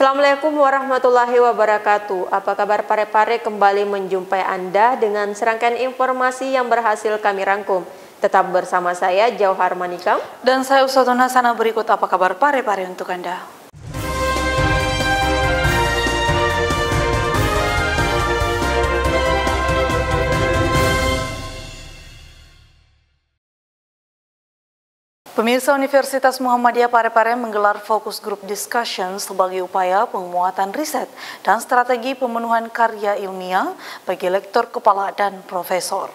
Assalamualaikum warahmatullahi wabarakatuh. Apa kabar pare-pare, kembali menjumpai Anda dengan serangkaian informasi yang berhasil kami rangkum. Tetap bersama saya Jauhar Manikam dan saya Usatun Hasana. Berikut apa kabar pare-pare untuk Anda. Pemirsa, Universitas Muhammadiyah Parepare menggelar fokus group discussion sebagai upaya penguatan riset dan strategi pemenuhan karya ilmiah bagi lektor kepala dan profesor.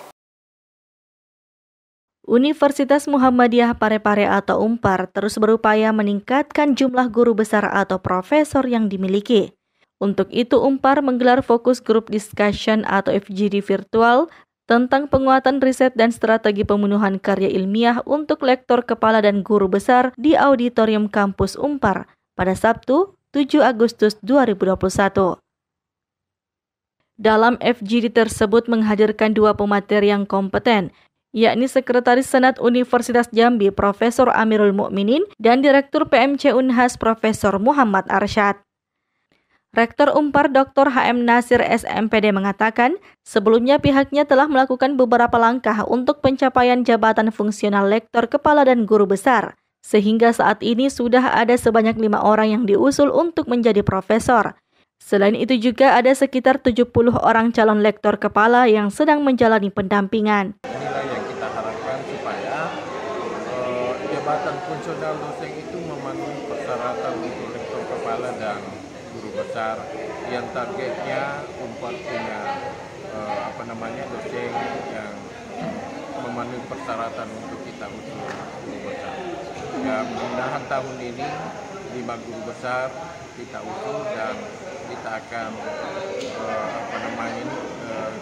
Universitas Muhammadiyah Parepare atau UNPAR terus berupaya meningkatkan jumlah guru besar atau profesor yang dimiliki. Untuk itu, UNPAR menggelar fokus group discussion atau FGD virtual tentang penguatan riset dan strategi pemenuhan karya ilmiah untuk lektor kepala dan guru besar di Auditorium Kampus UNPAR pada Sabtu, 7 Agustus 2021. Dalam FGD tersebut menghadirkan dua pemateri yang kompeten, yakni Sekretaris Senat Universitas Jambi Profesor Amirul Mukminin dan Direktur PMC Unhas Profesor Muhammad Arsyad. Rektor UNPAR Dr. HM Nasir SMPD mengatakan, sebelumnya pihaknya telah melakukan beberapa langkah untuk pencapaian jabatan fungsional lektor kepala dan guru besar, sehingga saat ini sudah ada sebanyak 5 orang yang diusul untuk menjadi profesor. Selain itu juga ada sekitar 70 orang calon lektor kepala yang sedang menjalani pendampingan. Inilah yang kita harapkan supaya jabatan fungsional dosen itu memenuhi persyaratan untuk lektor kepala dan guru besar, yang targetnya UNPAR punya dosen yang memenuhi persyaratan untuk kita usul guru besar. Ya, mudah-mudahan tahun ini 5 guru besar kita usul dan kita akan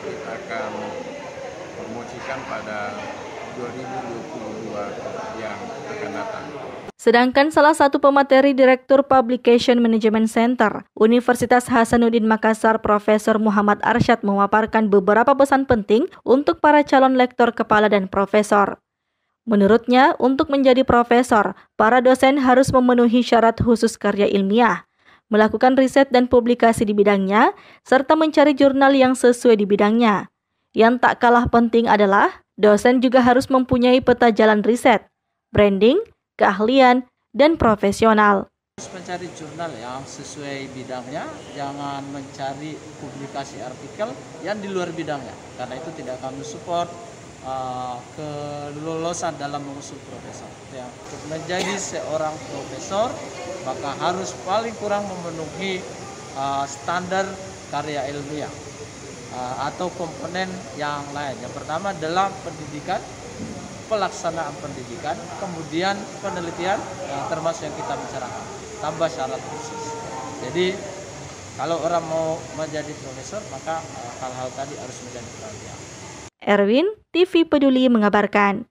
kita akan promosikan pada 2022 yang akan datang. Sedangkan salah satu pemateri Direktur Publication Management Center Universitas Hasanuddin Makassar Profesor Muhammad Arsyad memaparkan beberapa pesan penting untuk para calon lektor kepala dan profesor. Menurutnya, untuk menjadi profesor, para dosen harus memenuhi syarat khusus karya ilmiah, melakukan riset dan publikasi di bidangnya, serta mencari jurnal yang sesuai di bidangnya. Yang tak kalah penting adalah, dosen juga harus mempunyai peta jalan riset, branding, keahlian, dan profesional. Harus mencari jurnal yang sesuai bidangnya, jangan mencari publikasi artikel yang di luar bidangnya, karena itu tidak akan mensupport kelulusan dalam mengusung profesor. Ya, untuk menjadi seorang profesor, maka harus paling kurang memenuhi standar karya ilmiah atau komponen yang lain. Yang pertama adalah pendidikan, pelaksanaan pendidikan, kemudian penelitian, termasuk yang kita bicarakan, tambah syarat khusus. Jadi kalau orang mau menjadi profesor, maka hal-hal tadi harus menjadi perhatian. Erwin, TV Peduli mengabarkan.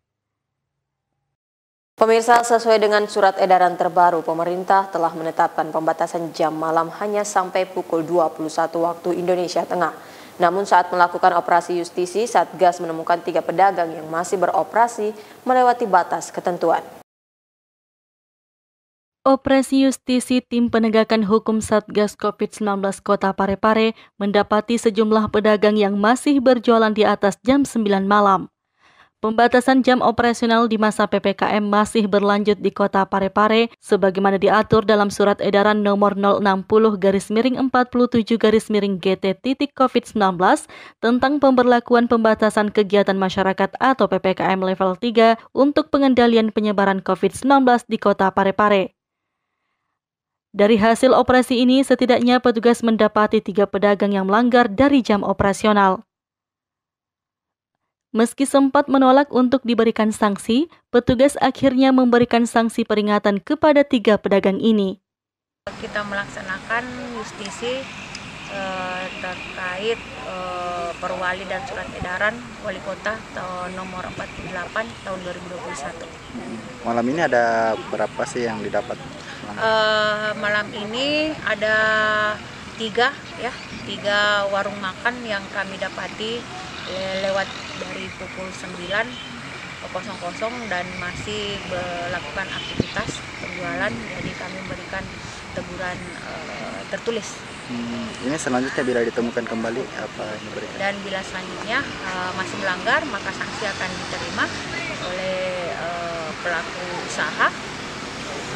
Pemirsa, sesuai dengan surat edaran terbaru, pemerintah telah menetapkan pembatasan jam malam hanya sampai pukul 21 waktu Indonesia Tengah. Namun saat melakukan operasi justisi, Satgas menemukan 3 pedagang yang masih beroperasi melewati batas ketentuan. Operasi justisi Tim Penegakan Hukum Satgas COVID-19 Kota Parepare mendapati sejumlah pedagang yang masih berjualan di atas jam 9 malam. Pembatasan jam operasional di masa PPKM masih berlanjut di Kota Parepare sebagaimana diatur dalam Surat Edaran Nomor 060/47/GT.COVID-19 tentang pemberlakuan pembatasan kegiatan masyarakat atau PPKM level 3 untuk pengendalian penyebaran COVID-19 di Kota Parepare. Dari hasil operasi ini, setidaknya petugas mendapati 3 pedagang yang melanggar dari jam operasional. Meski sempat menolak untuk diberikan sanksi, petugas akhirnya memberikan sanksi peringatan kepada 3 pedagang ini. Kita melaksanakan justisi terkait perwali dan surat edaran Wali Kota nomor 48 tahun 2021. Malam ini ada berapa sih yang didapat? Malam ini ada 3 warung makan yang kami dapati lewat dari pukul 9.00 dan masih melakukan aktivitas penjualan. Jadi kami memberikan teguran tertulis. Ini selanjutnya bila ditemukan kembali apa yang diberikan? Dan bila selanjutnya masih melanggar, maka sanksi akan diterima oleh pelaku usaha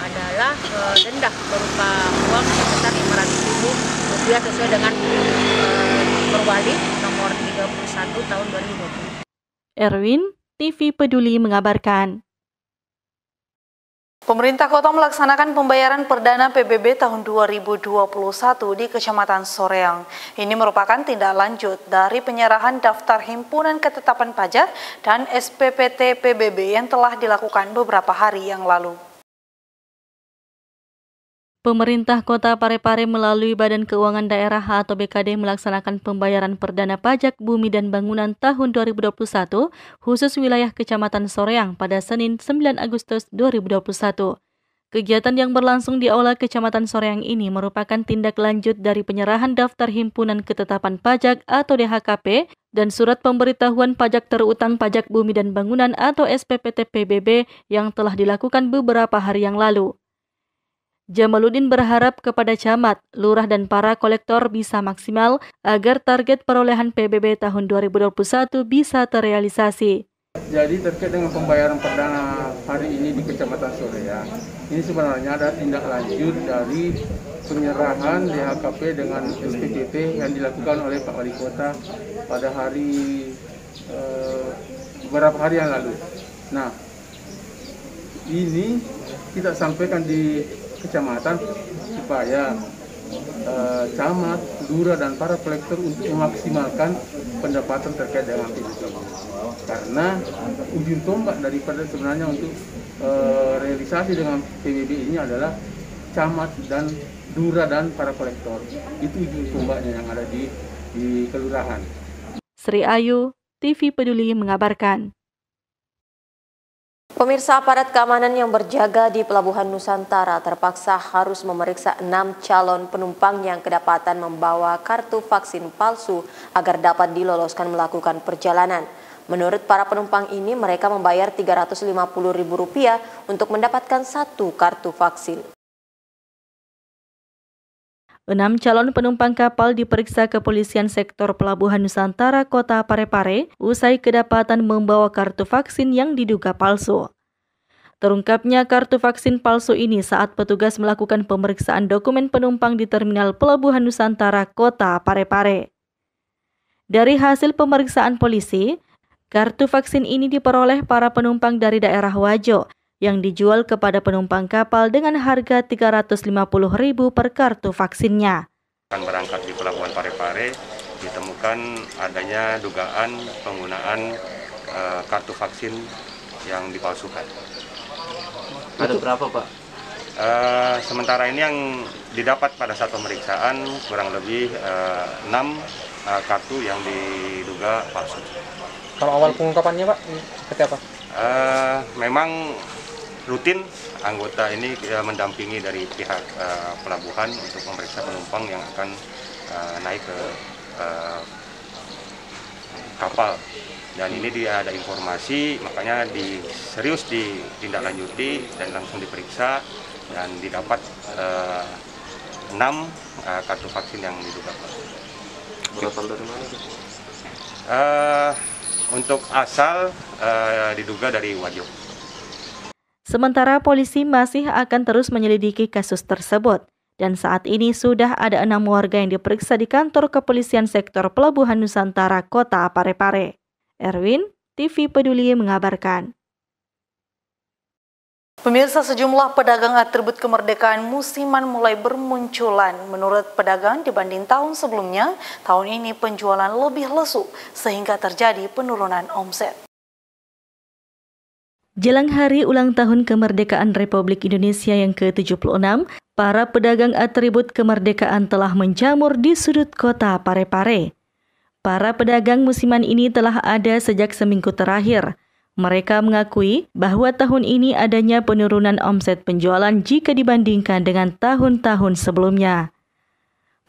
adalah denda berupa uang sebesar Rp500.000 sesuai dengan Perwali nomor 31 tahun 2020. Erwin, TV Peduli mengabarkan. Pemerintah kota melaksanakan pembayaran perdana PBB tahun 2021 di Kecamatan Soreang. Ini merupakan tindak lanjut dari penyerahan daftar himpunan ketetapan pajak dan SPPT PBB yang telah dilakukan beberapa hari yang lalu. Pemerintah Kota Parepare melalui Badan Keuangan Daerah atau BKD melaksanakan pembayaran perdana pajak bumi dan bangunan tahun 2021 khusus wilayah Kecamatan Soreang pada Senin 9 Agustus 2021. Kegiatan yang berlangsung di Aula Kecamatan Soreang ini merupakan tindak lanjut dari penyerahan daftar himpunan ketetapan pajak atau DHKP dan surat pemberitahuan pajak terutang pajak bumi dan bangunan atau SPPT PBB yang telah dilakukan beberapa hari yang lalu. Jamaluddin berharap kepada camat, lurah dan para kolektor bisa maksimal agar target perolehan PBB tahun 2021 bisa terrealisasi. Jadi terkait dengan pembayaran perdana hari ini di Kecamatan Soreang, ini sebenarnya ada tindak lanjut dari penyerahan DHKP dengan SPPT yang dilakukan oleh Pak Wali Kota pada beberapa hari yang lalu. Nah, ini kita sampaikan di kecamatan supaya camat, lurah dan para kolektor untuk memaksimalkan pendapatan terkait dengan PBB. Karena ujung tombak daripada sebenarnya untuk realisasi dengan PBB ini adalah camat dan lurah dan para kolektor. Itu ujung tombaknya yang ada di kelurahan. Sri Ayu, TV Peduli mengabarkan. Pemirsa, aparat keamanan yang berjaga di Pelabuhan Nusantara terpaksa harus memeriksa 6 calon penumpang yang kedapatan membawa kartu vaksin palsu agar dapat diloloskan melakukan perjalanan. Menurut para penumpang ini, mereka membayar Rp350.000 untuk mendapatkan 1 kartu vaksin. 6 calon penumpang kapal diperiksa Kepolisian Sektor Pelabuhan Nusantara Kota Parepare usai kedapatan membawa kartu vaksin yang diduga palsu. Terungkapnya kartu vaksin palsu ini saat petugas melakukan pemeriksaan dokumen penumpang di Terminal Pelabuhan Nusantara Kota Parepare. Dari hasil pemeriksaan polisi, kartu vaksin ini diperoleh para penumpang dari daerah Wajo yang dijual kepada penumpang kapal dengan harga Rp350.000 per kartu vaksinnya. Berangkat di Pelabuhan Parepare ditemukan adanya dugaan penggunaan kartu vaksin yang dipalsukan. Ada berapa, Pak? Sementara ini yang didapat pada saat pemeriksaan kurang lebih 6 kartu yang diduga palsu. Kalau awal pengungkapannya, Pak, seperti apa? Memang rutin anggota ini mendampingi dari pihak pelabuhan untuk memeriksa penumpang yang akan naik ke kapal. Dan ini dia ada informasi, makanya serius ditindaklanjuti dan langsung diperiksa dan didapat 6 kartu vaksin yang diduga palsu. Berasal dari mana? Untuk asal diduga dari Wajo. Sementara polisi masih akan terus menyelidiki kasus tersebut. Dan saat ini sudah ada 6 warga yang diperiksa di kantor Kepolisian Sektor Pelabuhan Nusantara Kota Parepare. Erwin, TV Peduli mengabarkan. Pemirsa, sejumlah pedagang atribut kemerdekaan musiman mulai bermunculan. Menurut pedagang, dibanding tahun sebelumnya, tahun ini penjualan lebih lesu sehingga terjadi penurunan omset. Jelang hari ulang tahun kemerdekaan Republik Indonesia yang ke-76, para pedagang atribut kemerdekaan telah menjamur di sudut kota Parepare. Para pedagang musiman ini telah ada sejak seminggu terakhir. Mereka mengakui bahwa tahun ini adanya penurunan omset penjualan jika dibandingkan dengan tahun-tahun sebelumnya.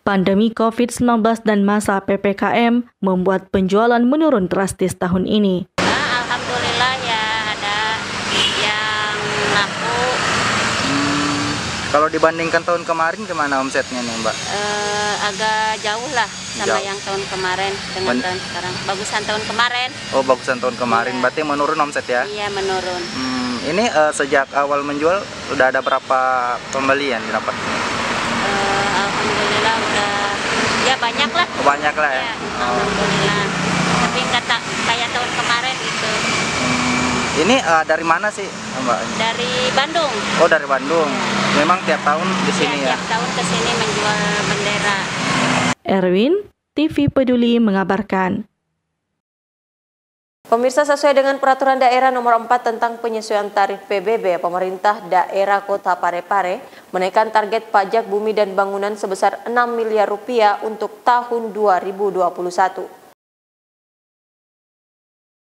Pandemi COVID-19 dan masa PPKM membuat penjualan menurun drastis tahun ini. Alhamdulillah ya ada yang laku Kalau dibandingkan tahun kemarin gimana omsetnya nih Mbak? Agak jauh lah sama yang tahun kemarin dengan tahun sekarang. Bagusan tahun kemarin. Oh, bagusan tahun kemarin. Iya. Berarti menurun omset ya? Iya, menurun. Ini sejak awal menjual udah ada berapa pembelian didapat? Alhamdulillah udah ya banyak lah. Banyak lah ya. Ya, alhamdulillah. Tapi nggak kayak tahun kemarin gitu. Ini dari mana sih Mbak? Dari Bandung. Oh, dari Bandung. Memang tiap tahun di sini ya? Tiap tahun ke sini menjual bendera. Erwin, TV Peduli mengabarkan. Pemirsa, sesuai dengan Peraturan Daerah Nomor 4 tentang penyesuaian tarif PBB, pemerintah daerah Kota Parepare menaikkan target pajak bumi dan bangunan sebesar 6 miliar rupiah untuk tahun 2021.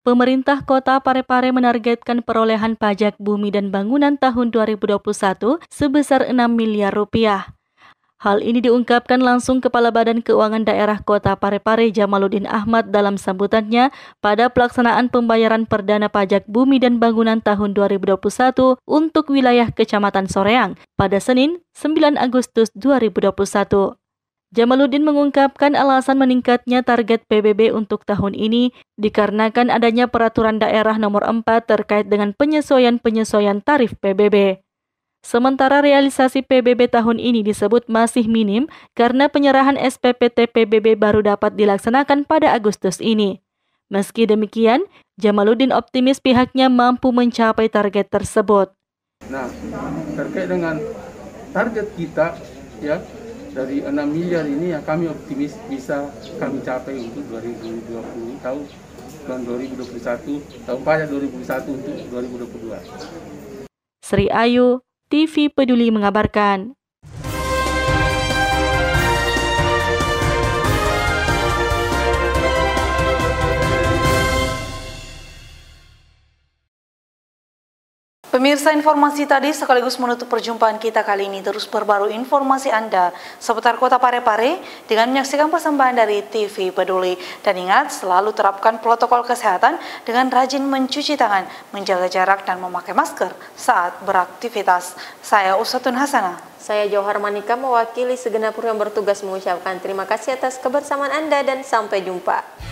Pemerintah Kota Parepare menargetkan perolehan pajak bumi dan bangunan tahun 2021 sebesar 6 miliar rupiah. Hal ini diungkapkan langsung Kepala Badan Keuangan Daerah Kota Parepare Jamaluddin Ahmad dalam sambutannya pada pelaksanaan pembayaran perdana pajak bumi dan bangunan tahun 2021 untuk wilayah Kecamatan Soreang pada Senin 9 Agustus 2021. Jamaluddin mengungkapkan alasan meningkatnya target PBB untuk tahun ini dikarenakan adanya Peraturan Daerah Nomor 4 terkait dengan penyesuaian tarif PBB. Sementara realisasi PBB tahun ini disebut masih minim karena penyerahan SPPT PBB baru dapat dilaksanakan pada Agustus ini. Meski demikian, Jamaluddin optimis pihaknya mampu mencapai target tersebut. Nah, terkait dengan target kita ya dari 6 miliar ini yang kami optimis bisa kami capai untuk 2020 tahun 2021, tahun pajak 2021 untuk 2022. Sri Ayu, TV Peduli mengabarkan. Pemirsa, informasi tadi sekaligus menutup perjumpaan kita kali ini. Terus perbarui informasi Anda seputar Kota Parepare dengan menyaksikan persembahan dari TV Peduli. Dan ingat, selalu terapkan protokol kesehatan dengan rajin mencuci tangan, menjaga jarak dan memakai masker saat beraktivitas. Saya Usatun Hasanah. Saya Johar Manika mewakili segenap yang bertugas mengucapkan terima kasih atas kebersamaan Anda dan sampai jumpa.